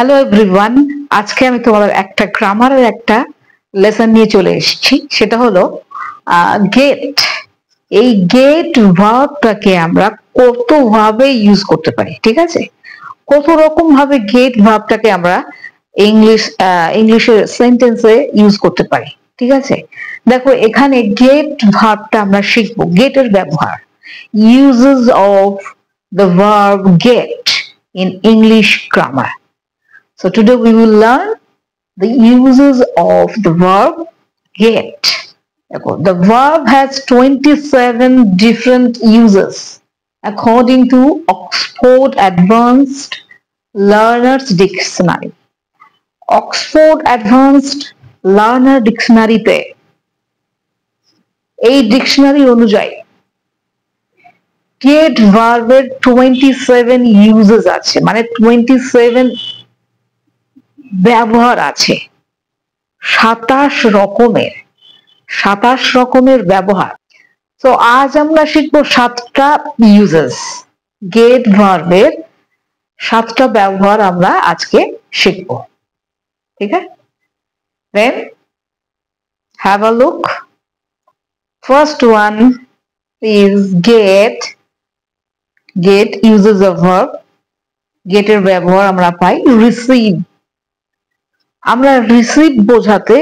Hello everyone, আজকে আমি তোমাদের একটা গ্রামারের একটা লেসন নিয়ে চলে এসেছি। সেটা হলো গেট। এই গেট ভার্বটাকে আমরা কত ভাবে ইউজ করতে পারি, ঠিক আছে? কত রকম ভাবে গেট ভার্বটাকে আমরা ইংলিশের সেন্টেন্সে ইউজ করতে পারি, ঠিক আছে? দেখো, এখানে গেট ভার্বটা আমরা শিখবো, গেটের ব্যবহার, uses of the verb get in English grammar. So today we will learn the uses of the verb get. The verb has 27 different uses according to Oxford Advanced Learners Dictionary. Oxford Advanced Learner Dictionary তে এই dictionary অনুযায়ী get ভার্বের 27 uses আছে, মানে 27 ব্যবহার আছে, 27 রকমের ব্যবহার। তো আজ আমরা শিখবো 7টা ইউজেস, গেট ভার্বের 7টা ব্যবহার আমরা আজকে শিখবো, ঠিক আছে? Then have a look. First one is get. Get uses of verb. গেটের ব্যবহার আমরা পাই রিসিভ। আমরা রিসিভ বোঝাতে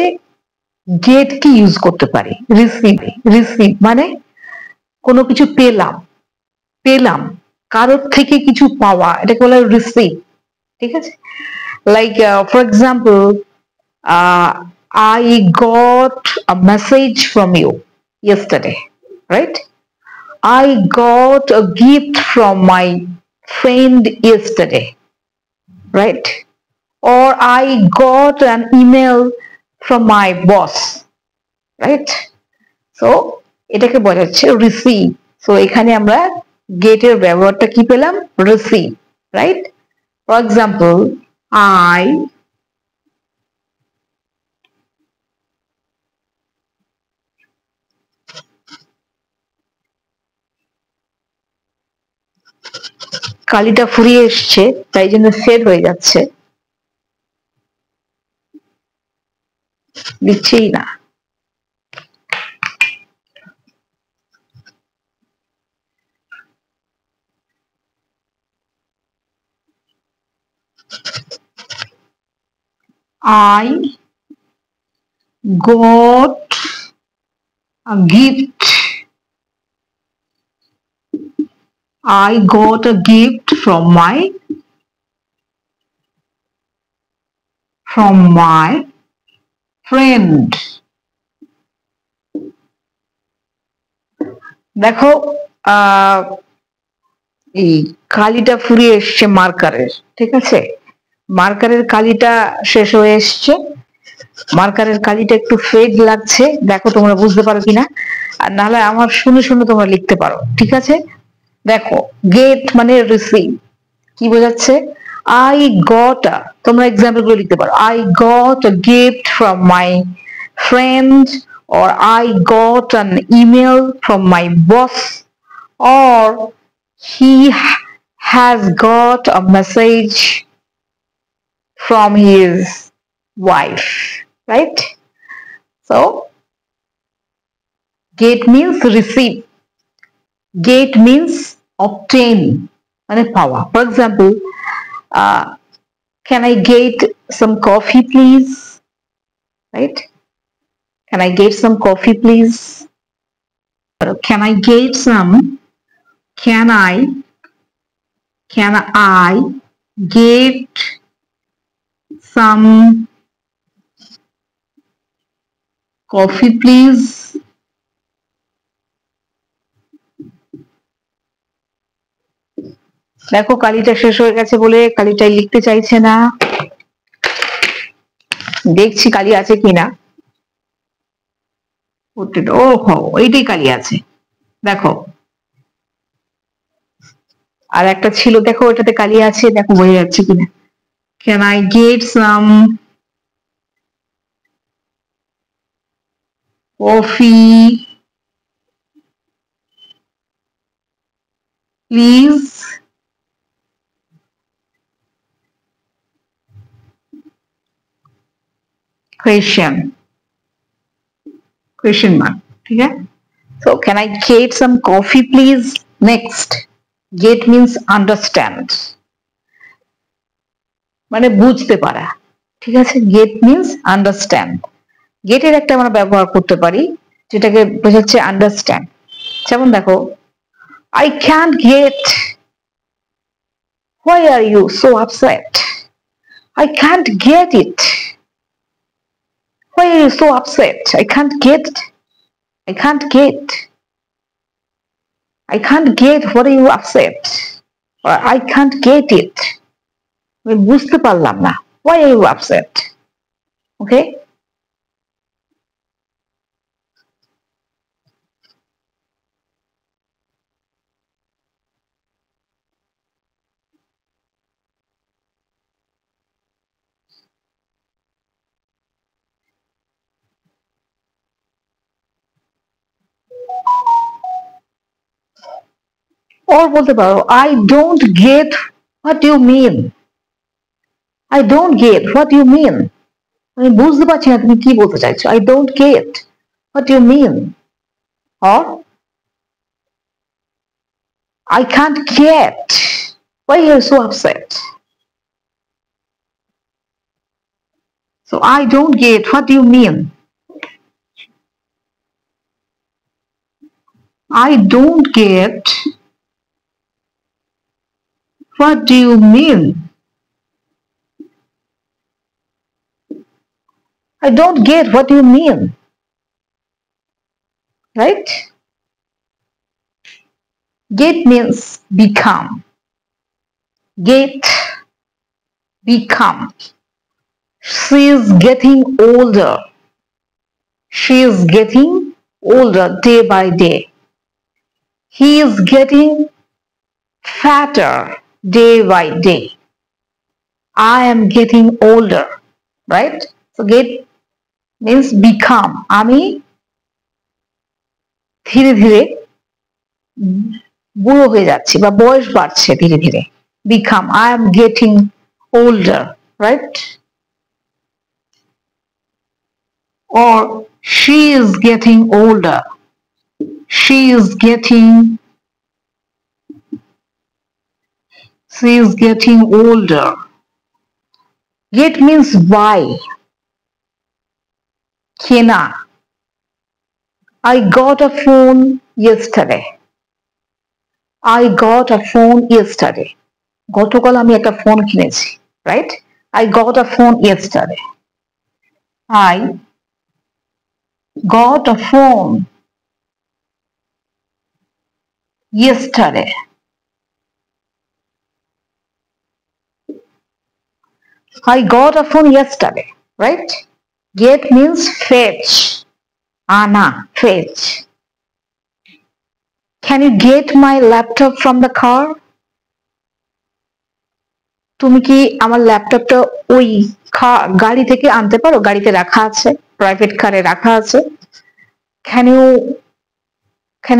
গেট কি ইউজ করতে পারি? রিসিভ মানে কোনো কিছু পেলাম, কারোর থেকে কিছু পাওয়া, এটাকে বলা হয় রিসিভ, ঠিক আছে? Like for example, I got a message from you yesterday, right? I got a gift from my friend yesterday, right? Or I got an email from my boss, right? So এটাকে বলা হচ্ছে receive. So এখানে আমরা গেটের ব্যবহারটা কি পেলাম? Receive, right? For example, I কালিটা ফুরিয়ে এসছে, তাই জন্য ফেড হয়ে যাচ্ছে, দিচ্ছেই না। I got a gift. I got a gift from my friend. দেখো, এই কালিটা ফুরিয়ে এসছে মার্কারের, ঠিক আছে? মার্কারের কালিটা শেষ হয়ে এসছে, মার্কারের কালিটা একটু ফেড লাগছে। দেখো তোমরা বুঝতে পারো কিনা, আর নাহলে আমার শুনে শুনে তোমরা লিখতে পারো, ঠিক আছে? দেখো, গেট মানে রিসিভ, কি বোঝাচ্ছে? আই গট আ, তোমরা এক্সাম্পল গুলো লিখতে পারো, I got a gift from my friend, or I got an email from my boss, or he has got a message from his wife, right? So get means receive, get means obtain, মানে পাওয়া। For example, can I get some coffee please, right? Can I get some coffee please? Can I get some, can I get some coffee please? দেখো কালিটা শেষ হয়ে গেছে বলে কালিটাই লিখতে চাইছে না, দেখছি কালি আছে কিনা। ও এইটাই কালি আছে, দেখো। আর একটা ছিল, দেখো ওটাতে কালি আছে, দেখো বোঝা যাচ্ছে কিনা। Can I get some coffee please? Question mark, ठीक है। So can I get some coffee please? Next, get means understand, মানে বুঝতে পারা, ঠিক আছে। get means understand, get এর একটা আমরা ব্যবহার করতে পারি যেটাকে বোঝাচ্ছে understand। যেমন দেখো, I can't get, why are you so upset? I can't get it, why are you so upset? I can't get, I can't get, I can't get, what are you upset? Or I can't get it, আমি বুঝতে পারলাম না, why are you upset? Okay, or বলতে পারো I don't get what you mean, I don't get what you mean, আমি বুঝতে পারছি না তুমি কি বলতে চাইছো, I don't get what you mean। or I can't get, why are you so upset? So I don't get what you mean, I don't get what do you mean, I don't get what you mean, right? Get means become, get, become, she is getting older, she is getting older day by day, he is getting fatter day by day, I am getting older, right? So get means become, আমি ধীরে ধীরে বুড়ো হয়ে যাচ্ছি বা বয়স বাড়ছে ধীরে ধীরে, become, I am getting older, right? Or she is getting older, she is getting, she is getting older। Get means buy, কেনা, I got a phone yesterday, I got a phone yesterday, গতকাল আমি একটা phone কিনেছি, right? I got a phone yesterday, I got a phone yesterday। I got a phone yesterday, right? Get means fetch, ana, fetch। Can you get my laptop from the car? তুমি কি আমার ল্যাপটপটা ওই গাড়ি থেকে আনতে পারো, গাড়িতে রাখা আছে, প্রাইভেট কারে রাখা আছে। Can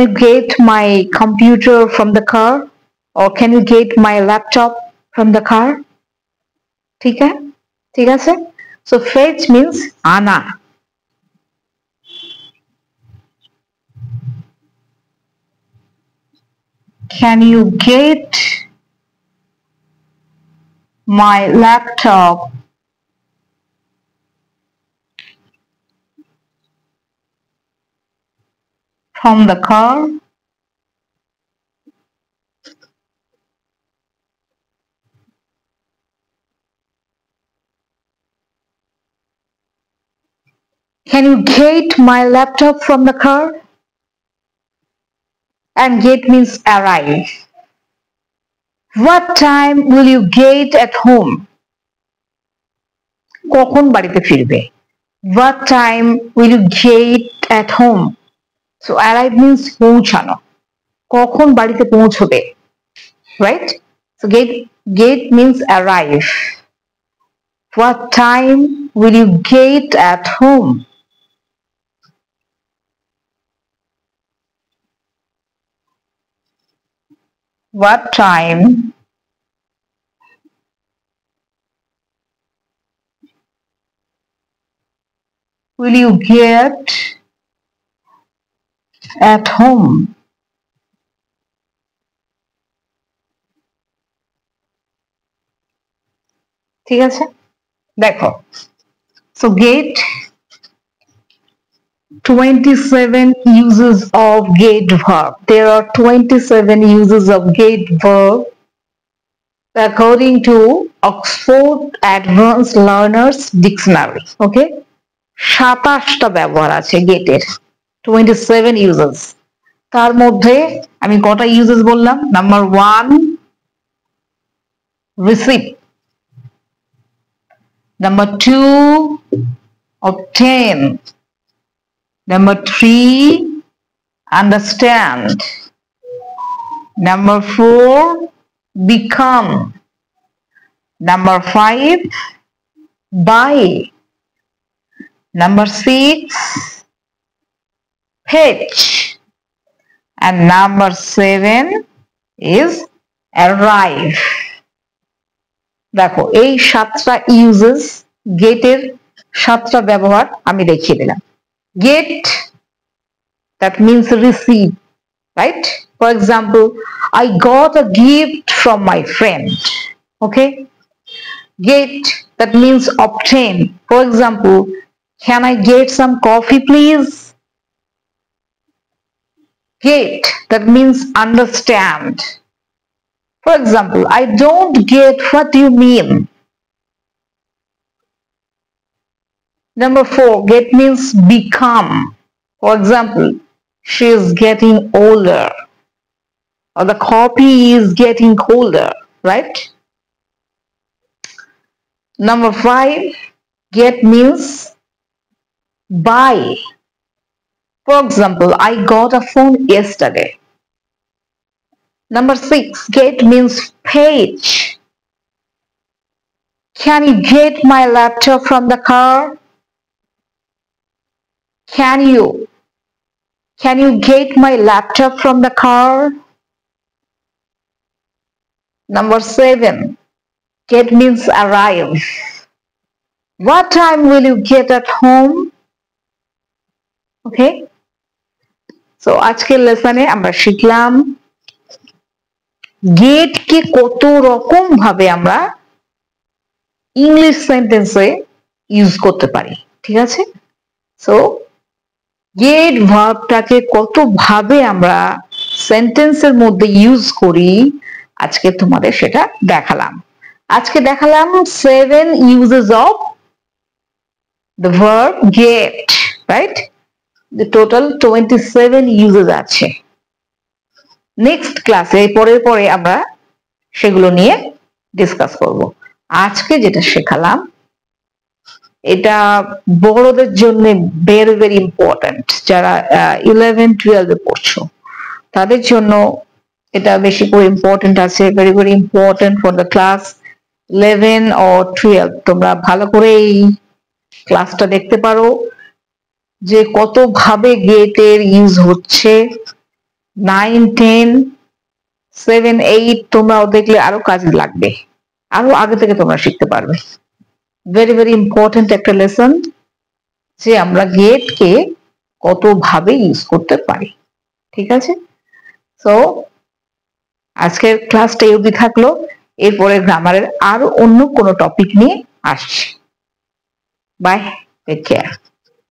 you get my computer from the car? Or can you get my laptop from the car? ঠিক আছে। So fetch means আনা। Can you get my laptop from the car? Can you get my laptop from the car? And get means arrive. What time will you get at home? কখন বাড়িতে ফিরবে? What time will you get at home? So arrive means পৌঁছানো, কখন বাড়িতে পৌঁছবে, right? So get means arrive। What time will you get at home? What time will you get at home? ঠিক আছে, দেখো, so get 27 uses of get verb. There are 27 uses of get verb according to Oxford Advanced Learners Dictionary. Okay, 27টা ব্যবহার আছে গেটের, 27 uses. তার মধ্যে আমি কটা uses বললাম? Number 1 receive, number 2 obtain, number 3 understand, number 4 become, number 5 buy, number 6 fetch, and number 7 is arrive. দেখো, এই 7টা ইউজেস গেটের 7টা ব্যবহার আমি দেখিয়ে দিলাম। Get, that means receive, right? For example, I got a gift from my friend. Okay, get, that means obtain. For example, can I get some coffee please? Get, that means understand. For example, I don't get what you mean. Number 4, get means become. For example, she is getting older, or the coffee is getting colder, right? Number 5, get means buy. For example, I got a phone yesterday. Number 6, get means fetch. Can you get my laptop from the car? Can you get my laptop from the car? Number 7, get means arrive. What time will you get at home? Okay, so আজকের লেসনে আমরা শিখলাম gate কে কত রকম ভাবে আমরা English সেন্টেন্সে use করতে পারি। ঠিক আছে, সো গেট ভার্বটাকে কত ভাবে আমরা সেন্টেন্সের মধ্যে ইউজ করি আজকে তোমাদের সেটা দেখালাম। আজকে দেখালাম 7 uses of the verb get, right? The total 27 uses আছে। নেক্সট ক্লাসে পরে আমরা সেগুলো নিয়ে ডিসকাস করব। আজকে যেটা শেখালাম এটা বড়দের জন্য ভেরি ভেরি ইম্পর্টেন্ট। যারা 11-12 এ পড়ছো তাদের জন্য এটা বেশি করে ইম্পর্টেন্ট আছে, very very important for the class 11 or 12। তোমরা ভালো করে এই ক্লাসটা দেখতে পারো যে কত ভাবে গেটের ইউজ হচ্ছে। 9, 10, 7, 8 তোমরাও দেখলে আরো কাজে লাগবে, আরো আগে থেকে তোমরা শিখতে পারবে। ভেরি ভেরি ইম্পর্টেন্ট একটা লেসন যে আমরা গেটকে কত ভাবে ইউজ করতে পারি। ঠিক আছে, সো আজকের ক্লাসটা এই অবধি থাকলো। এরপরে গ্রামারের আরো অন্য কোনো টপিক নিয়ে আসছি। Bye, take care.